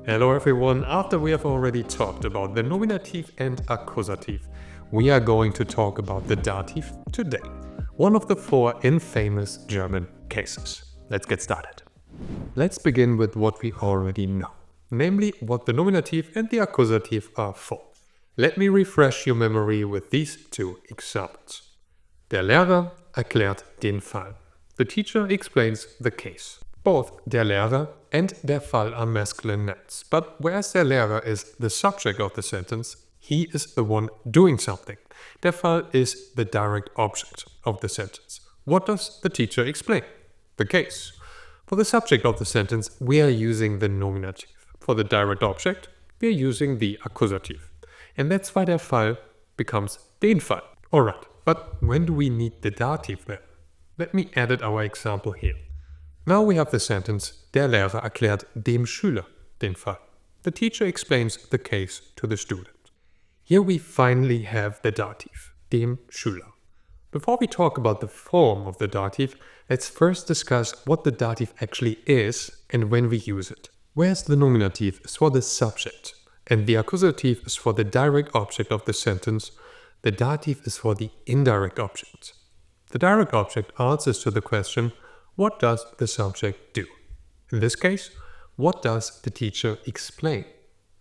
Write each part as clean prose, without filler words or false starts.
Hello everyone, after we have already talked about the nominative and accusative, we are going to talk about the dative today. One of the 4 infamous German cases. Let's get started. Let's begin with what we already know, namely what the nominative and the accusative are for. Let me refresh your memory with these 2 examples. Der Lehrer erklärt den Fall. The teacher explains the case. Both der Lehrer and der Fall are masculine nouns, but whereas der Lehrer is the subject of the sentence, he is the one doing something. Der Fall is the direct object of the sentence. What does the teacher explain? The case. For the subject of the sentence, we are using the nominative. For the direct object, we are using the accusative. And that's why der Fall becomes den Fall. Alright, but when do we need the dative then? Let me edit our example here. Now we have the sentence, der Lehrer erklärt dem Schüler den Fall. The teacher explains the case to the student. Here we finally have the dative, dem Schüler. Before we talk about the form of the dative, let's first discuss what the dative actually is and when we use it. Whereas the nominative is for the subject and the accusative is for the direct object of the sentence, the dative is for the indirect object. The direct object answers to the question, what does the subject do? In this case, what does the teacher explain?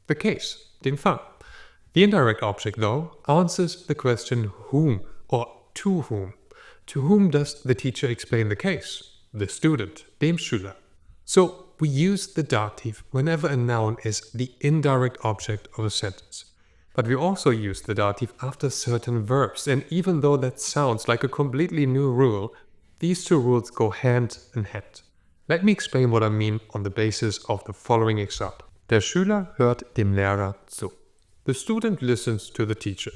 The case, den Fall. The indirect object, though, answers the question whom or to whom. To whom does the teacher explain the case? The student, dem Schüler. So we use the dative whenever a noun is the indirect object of a sentence. But we also use the dative after certain verbs, and even though that sounds like a completely new rule, these 2 rules go hand in hand. Let me explain what I mean on the basis of the following example. Der Schüler hört dem Lehrer zu. The student listens to the teacher.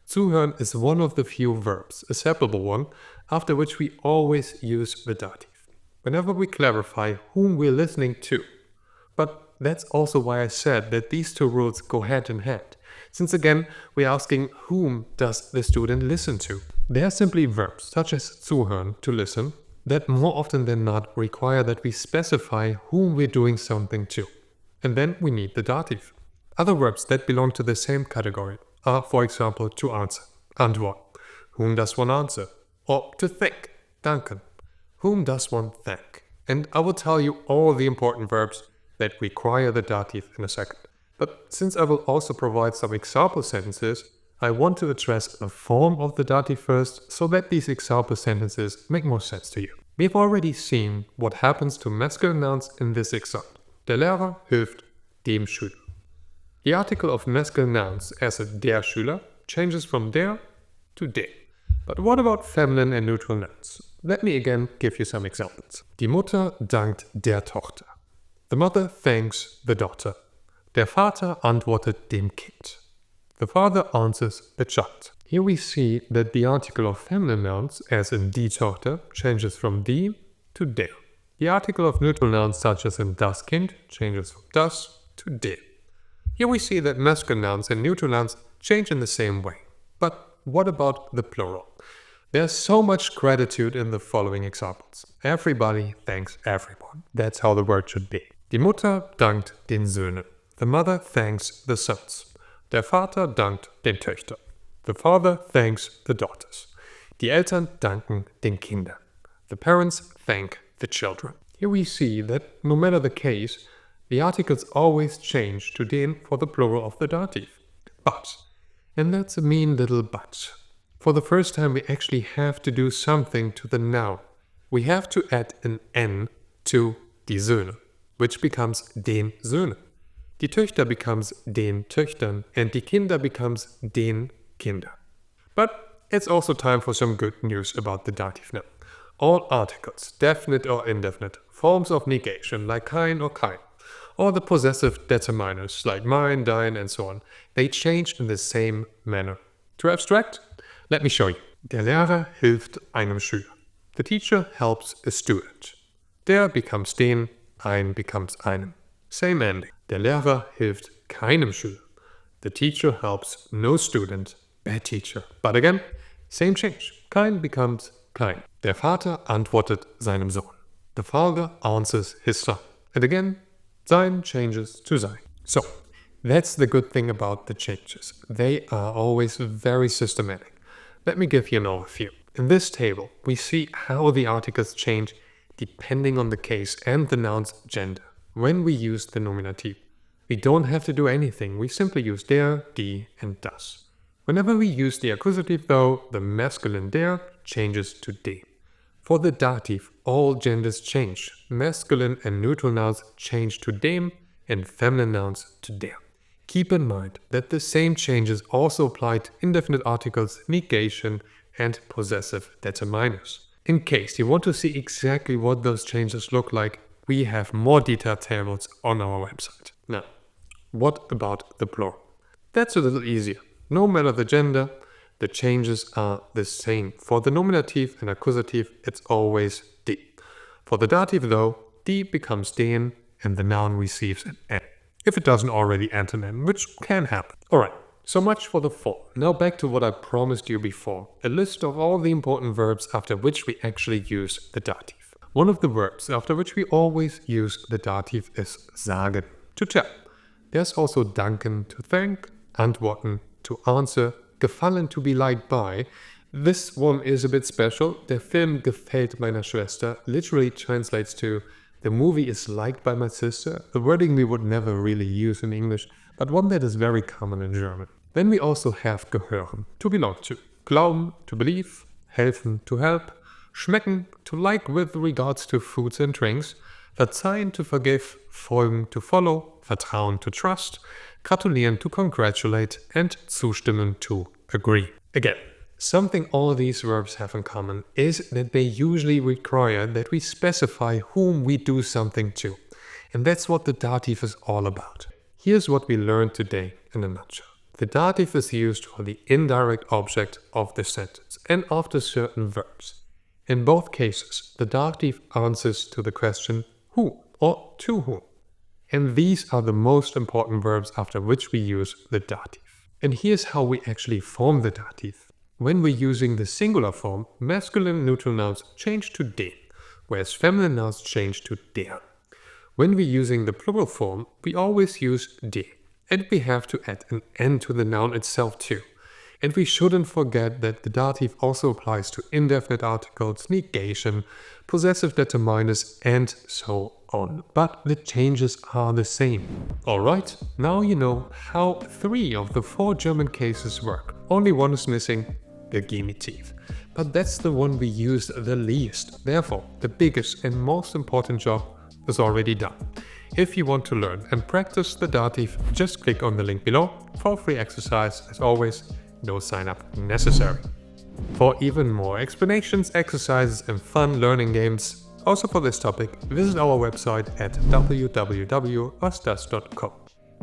Zuhören is one of the few verbs, a separable one, after which we always use the dative, whenever we clarify whom we're listening to. But that's also why I said that these 2 rules go hand in hand, since again we're asking whom does the student listen to. They are simply verbs, such as zuhören, to listen, that more often than not require that we specify whom we're doing something to. And then we need the dative. Other verbs that belong to the same category are, for example, to answer, antwort. Whom does one answer? Or to thank, danken. Whom does one thank? And I will tell you all the important verbs that require the dative in a second. But since I will also provide some example sentences, I want to address the form of the dative first, so that these example sentences make more sense to you. We've already seen what happens to masculine nouns in this example. Der Lehrer hilft dem Schüler. The article of masculine nouns as a der Schüler changes from der to de. But what about feminine and neutral nouns? Let me again give you some examples. Die Mutter dankt der Tochter. The mother thanks the daughter. Der Vater antwortet dem Kind. The father answers the child. Here we see that the article of feminine nouns, as in die Tochter, changes from die to der. The article of neutral nouns, such as in das Kind, changes from das to de. Here we see that masculine nouns and neutral nouns change in the same way. But what about the plural? There's so much gratitude in the following examples. Everybody thanks everyone. That's how the word should be. Die Mutter dankt den Söhnen. The mother thanks the sons. Der Vater dankt den Töchtern. The father thanks the daughters. Die Eltern danken den Kindern. The parents thank the children. Here we see that no matter the case, the articles always change to den for the plural of the dative. But, and that's a mean little but, for the first time we actually have to do something to the noun. We have to add an N to die Söhne, which becomes den Söhnen. Die Töchter becomes den Töchtern and die Kinder becomes den Kinder. But it's also time for some good news about the dative now. All articles, definite or indefinite, forms of negation like kein or kein, or the possessive determiners like mein, dein and so on, they change in the same manner. To abstract? Let me show you. Der Lehrer hilft einem Schüler. The teacher helps a student. Der becomes den, ein becomes einem. Same ending. Der Lehrer hilft keinem Schüler. The teacher helps no student, bad teacher. But again, same change. Kein becomes kein. Der Vater antwortet seinem Sohn. The father answers his son. And again, sein changes to sein. So, that's the good thing about the changes. They are always very systematic. Let me give you an overview. In this table, we see how the articles change depending on the case and the noun's gender. When we use the nominative, we don't have to do anything. We simply use der, die, and das. Whenever we use the accusative, though, the masculine der changes to de. For the dative, all genders change. Masculine and neutral nouns change to dem, and feminine nouns to der. Keep in mind that the same changes also apply to indefinite articles, negation, and possessive determiners. In case you want to see exactly what those changes look like, we have more detailed tables on our website. Now, what about the plural? That's a little easier. No matter the gender, the changes are the same. For the nominative and accusative, it's always die. For the dative, though, die becomes den, and the noun receives an n, if it doesn't already end an n, which can happen. Alright, so much for the form. Now back to what I promised you before, a list of all the important verbs after which we actually use the dative. One of the verbs after which we always use the dative is sagen, to tell. There's also danken, to thank, antworten, to answer, gefallen, to be liked by. This one is a bit special. Der Film gefällt meiner Schwester literally translates to the movie is liked by my sister, a wording we would never really use in English, but one that is very common in German. Then we also have gehören, to belong to, glauben, to believe, helfen, to help, schmecken, to like with regards to foods and drinks, verzeihen, to forgive, folgen, to follow, vertrauen, to trust, gratulieren, to congratulate, and zustimmen, to agree. Again, something all these verbs have in common is that they usually require that we specify whom we do something to. And that's what the dative is all about. Here's what we learned today in a nutshell. The dative is used for the indirect object of the sentence and after certain verbs. In both cases, the dative answers to the question who or to whom. And these are the most important verbs after which we use the dative. And here's how we actually form the dative. When we're using the singular form, masculine neutral nouns change to den, whereas feminine nouns change to der. When we're using the plural form, we always use de, and we have to add an n to the noun itself too. And we shouldn't forget that the dative also applies to indefinite articles, negation, possessive determiners, and so on. But the changes are the same. Alright, now you know how 3 of the 4 German cases work. Only one is missing, the genitive. But that's the one we use the least. Therefore, the biggest and most important job is already done. If you want to learn and practice the dative, just click on the link below for a free exercise. As always, no sign up necessary. For even more explanations, exercises, and fun learning games, also for this topic, visit our website at www.wasdas.com.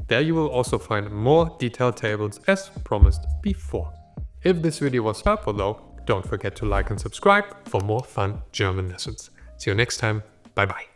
There you will also find more detailed tables as promised before. If this video was helpful though, don't forget to like and subscribe for more fun German lessons. See you next time. Bye bye.